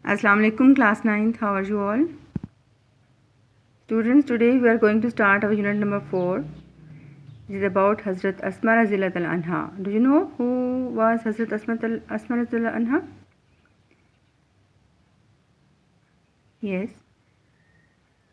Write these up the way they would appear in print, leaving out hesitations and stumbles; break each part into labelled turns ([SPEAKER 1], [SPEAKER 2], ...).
[SPEAKER 1] Assalamu alaikum, class 9th. How are you all? Students, today we are going to start our unit number 4. It is about Hazrat Asma radhiyallahu anha. Do you know who was Hazrat Asma radhiyallahu anha? Yes.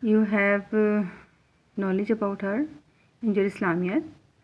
[SPEAKER 1] You have knowledge about her in your Islamiyat.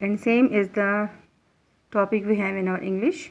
[SPEAKER 1] And same is the topic we have in our English.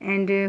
[SPEAKER 1] And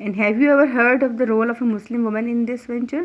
[SPEAKER 1] And have you ever heard of the role of a Muslim woman in this venture?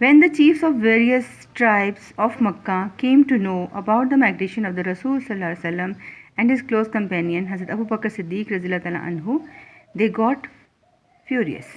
[SPEAKER 1] When the chiefs of various tribes of Makkah came to know about the migration of the Rasul sallallahu alaihi wasallam and his close companion Hazrat Abu Bakr Siddiq radhiyallahu ta'ala anhu, they got furious.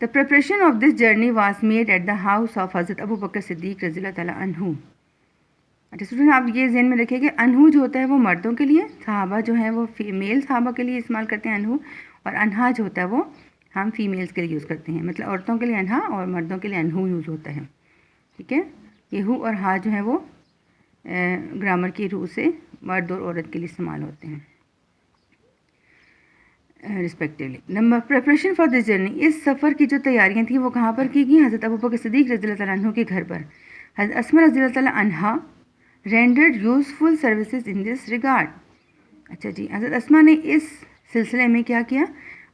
[SPEAKER 1] The preparation of this journey was made at the house of حضرت ابو بکر صدیق رضی اللہ تعالیٰ عنہ. اچھا student آپ یہ ذہن میں رکھیں کہ انہو جو ہوتا ہے وہ مردوں کے لیے، صحابہ جو ہیں وہ فیمیل صحابہ کے لیے استعمال کرتے ہیں انہو، اور انہا جو ہوتا ہے وہ ہم فیمیلز کے لیے یوز کرتے ہیں. مطلب عورتوں کے لیے انہا اور مردوں کے لیے انہو یوز ہوتا ہے. ٹھیک ہے، یہ ہو اور ہا جو ہے وہ گرامر کی روح سے مرد اور عورت کے لیے استعمال ہوتے ہیں respectively. Number preparation for this journey, اس سفر کی جو تیاریاں تھیں وہ کہاں پر کی گئیں؟ حضرت ابوبکر صدیق رضی اللہ تعالیٰ عنہ کے گھر پر. حضرت اسماء رضی اللہ تعالیٰ عنہا rendered useful services in this regard. اچھا جی، حضرت اسماء نے اس سلسلے میں کیا کیا؟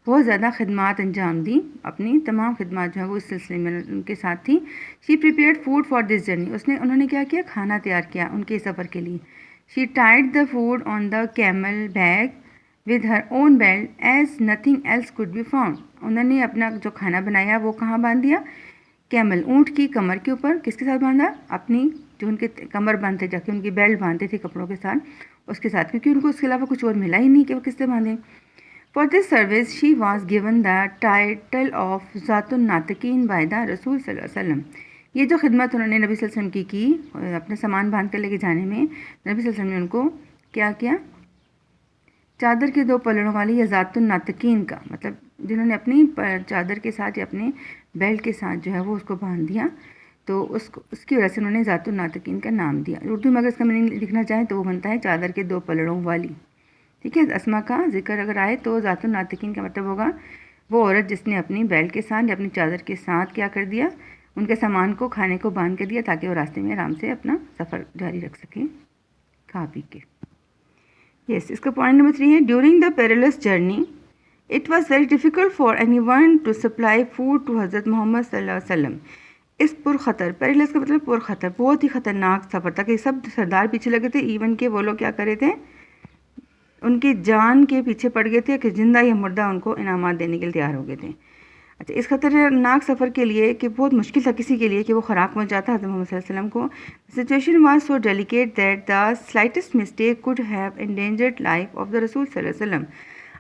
[SPEAKER 1] بہت زیادہ خدمات انجام دیں. اپنی تمام خدمات جو ہے وہ اس سلسلے میں ان کے ساتھ تھیں. She prepared food for this journey, انہوں نے کیا کیا؟ کھانا تیار کیا ان کے سفر کے لیے. She tied the food on the camel bag with her own belt as nothing else could be found. انہوں نے اپنا جو کھانا بنایا وہ کہاں باندھ دیا؟ کیمل، اونٹ کی کمر کے اوپر. کس کے ساتھ باندھا؟ اپنی جو ان کے کمر باندھتے جا کے ان کی بیلٹ باندھتے تھے کپڑوں کے ساتھ، اس کے ساتھ، کیونکہ ان کو اس کے علاوہ کچھ اور ملا ہی نہیں کہ وہ کس سے باندھیں. For this service she was given the title of ذات الناطقین بائی دا رسول صلی اللہ علیہ وسلم. یہ جو خدمت انہوں نے نبی صلی اللہ علیہ وسلم کی اپنے سامان باندھ کر لے کے جانے میں، نبی صلی اللہ علیہ وسلم نے ان کو کیا کیا؟ چادر کے 2 پلڑوں والی یا ذات الناطقین کا، مطلب جنہوں نے اپنی چادر کے ساتھ یا اپنے بیلٹ کے ساتھ جو ہے وہ اس کو باندھ دیا، تو اس کی وجہ سے انہوں نے ذات الناطقین کا نام دیا. اردو میں اگر اس کا میننگ لکھنا چاہیں تو وہ بنتا ہے چادر کے 2 پلڑوں والی. ٹھیک ہے، اسما کا ذکر اگر آئے تو ذات الناطقین کا مطلب ہوگا وہ عورت جس نے اپنی بیلٹ کے ساتھ یا اپنی چادر کے ساتھ کیا کر دیا؟ ان کے سامان کو، کھانے کو باندھ کر دیا تاکہ وہ راستے میں آرام سے اپنا سفر جاری رکھ سکیں کھا پی کے. یس، اس کا پوائنٹ نمبر 3 ہے during the perilous journey it was very difficult for anyone to supply food to Hazrat Muhammad صلی اللہ علیہ وسلم. اس پرخطر، پیریلس کا مطلب پرخطر، بہت ہی خطرناک سفر تھا کہ سب سردار پیچھے لگے تھے، ایون کہ وہ لوگ کیا کر رہے تھے؟ ان کی جان کے پیچھے پڑ گئے تھے کہ زندہ یا مردہ ان کو انعامات دینے کے لیے تیار ہو گئے تھے. اچھا، اس خطرناک سفر کے لیے کہ بہت مشکل تھا کسی کے لیے کہ وہ خوراک پہنچ جاتا حضرت محمد صلی اللہ علیہ وسلم کو. Situation was so delicate that the slightest mistake could have endangered life of the رسول صلی اللہ علیہ وسلم.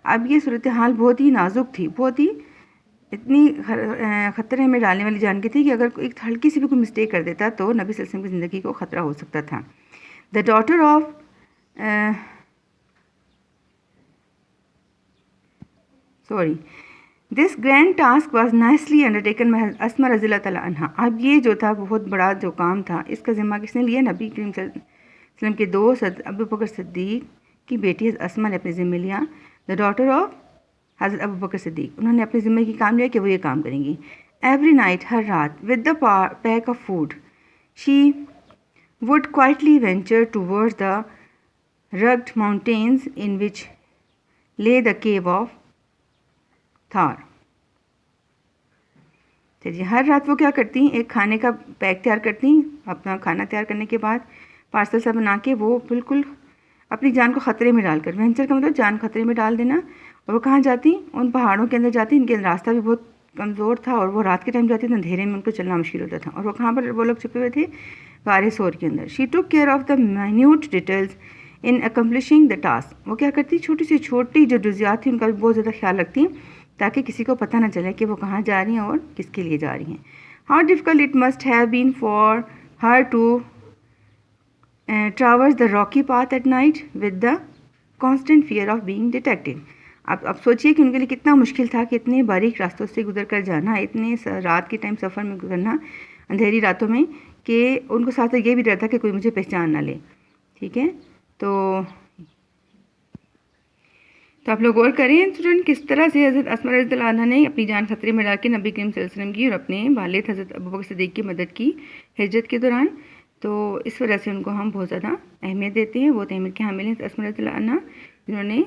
[SPEAKER 1] اب یہ صورتحال بہت ہی نازک تھی، بہت ہی اتنی خطرے میں ڈالنے والی جان کی تھی کہ اگر ایک ہلکی سی بھی کوئی مسٹیک کر دیتا تو نبی صلی اللہ علیہ وسلم کی زندگی کو خطرہ ہو سکتا تھا. The daughter of this grand task was nicely undertaken by Asma رضی اللہ تعالیٰ عنہ. اب یہ جو تھا بہت بڑا جو کام تھا، اس کا ذمہ کس نے لیا؟ نبی کریم صلی اللہ علیہ وسلم کے دوست حضرت ابوبکر صدیق کی بیٹی حضرت اسماء نے اپنے ذمہ لیا. دا ڈاٹر آف حضرت ابوبکر صدیق، انہوں نے اپنے ذمہ کی کام لیا کہ وہ یہ کام کریں گی. ایوری نائٹ، ہر رات، with the pack of food she would quietly venture toward the rugged mountains in which lay the Q of Thar. جی، ہر رات وہ کیا کرتی ہیں؟ ایک کھانے کا پیک تیار کرتی ہیں. اپنا کھانا تیار کرنے کے بعد پارسل سا بنا کے وہ بالکل اپنی جان کو خطرے میں ڈال کر، وینچر کا مطلب جان خطرے میں ڈال دینا. اور وہ کہاں جاتی؟ ان پہاڑوں کے اندر جاتی. ان کے راستہ بھی بہت کمزور تھا اور وہ رات کے ٹائم جاتی تو اندھیرے میں ان کو چلنا مشکل ہوتا تھا. اور وہ کہاں پر وہ لوگ چھپے ہوئے تھے؟ غار ثور کے اندر. شی ٹوک care of the minute details in accomplishing the task. وہ کیا کرتی؟ چھوٹی سے چھوٹی جو جزیات تھیں ان کا بھی بہت زیادہ خیال رکھتی تاکہ کسی کو پتہ نہ چلے کہ وہ کہاں جا رہی ہیں اور کس کے لیے جا رہی ہیں. How difficult it must have been for her to traverse the rocky path at night with the constant fear of being detected. اب سوچئے کہ ان کے لیے کتنا مشکل تھا کہ اتنے باریک راستوں سے گزر کر جانا، اتنے رات کے ٹائم سفر میں گزرنا، اندھیری راتوں میں، کہ ان کو ساتھ یہ بھی ڈر تھا کہ کوئی مجھے پہچان نہ لے. ٹھیک ہے، تو آپ لوگ غور کریں اسٹوڈنٹ کس طرح سے حضرت اسماء رضی اللہ عنہا نے اپنی جان خطرے میں ڈال کے نبی کریم صلی اللہ علیہ وسلم کی اور اپنے والد حضرت ابوبکر صدیق کی مدد کی ہجرت کے دوران. تو اس وجہ سے ان کو ہم بہت زیادہ اہمیت دیتے ہیں. بہت اہمیت کے حامل ہیں اسماء رضی اللہ عنہا، جنہوں نے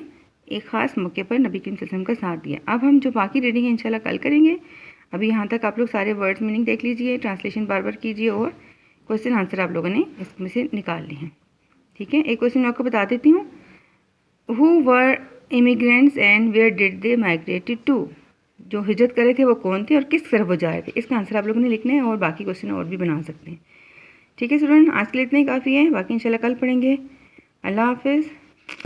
[SPEAKER 1] ایک خاص موقع پر نبی کریم صلی اللہ علیہ وسلم کا ساتھ دیا. اب ہم جو باقی ریڈنگ ہے انشاءاللہ کل کریں گے. ابھی یہاں تک آپ لوگ سارے ورڈز میننگ دیکھ لیجئے، ٹرانسلیشن بار بار کیجئے اور کوشچن آنسر آپ لوگوں نے اس میں سے نکال لی ہیں. ٹھیک ہے، ایک کوشچن میں آپ کو بتا دیتی ہوں. Who were immigrants and where did they migrated to. جو ہجرت کر رہے تھے وہ کون تھے اور کس طرف وہ جا رہے تھے، اس کا آنسر آپ لوگوں نے لکھنا ہے اور باقی کوشچن اور بھی بنا سکتے ہیں. ٹھیک ہے اسٹوڈنٹ، آج کے لیے اتنا ہی کافی ہے، باقی انشاءاللہ کل پڑھیں گے. اللہ حافظ.